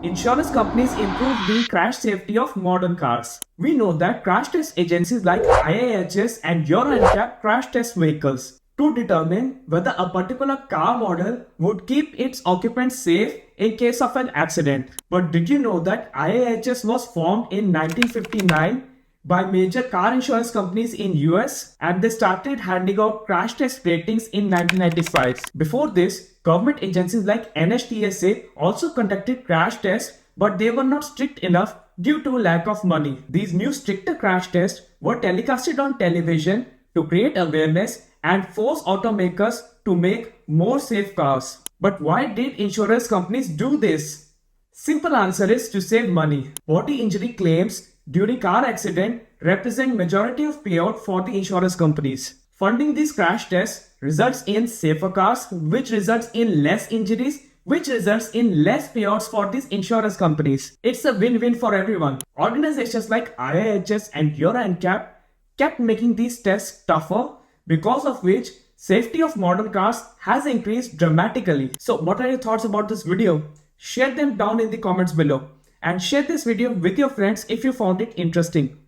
Insurance companies improve the crash safety of modern cars. We know that crash test agencies like IIHS and Euro NCAP crash test vehicles to determine whether a particular car model would keep its occupants safe in case of an accident. But did you know that IIHS was formed in 1959 by major car insurance companies in US, and they started handing out crash test ratings in 1995. Before this, government agencies like NHTSA also conducted crash tests, but they were not strict enough due to lack of money. These new stricter crash tests were telecasted on television to create awareness and force automakers to make more safe cars. But why did insurance companies do this? Simple answer is to save money. Body injury claims during car accident represent majority of payout for the insurance companies. Funding these crash tests results in safer cars, which results in less injuries, which results in less payouts for these insurance companies. It's a win-win for everyone. Organizations like IIHS and Euro NCAP kept making these tests tougher, because of which safety of modern cars has increased dramatically. So what are your thoughts about this video? Share them down in the comments below and share this video with your friends if you found it interesting.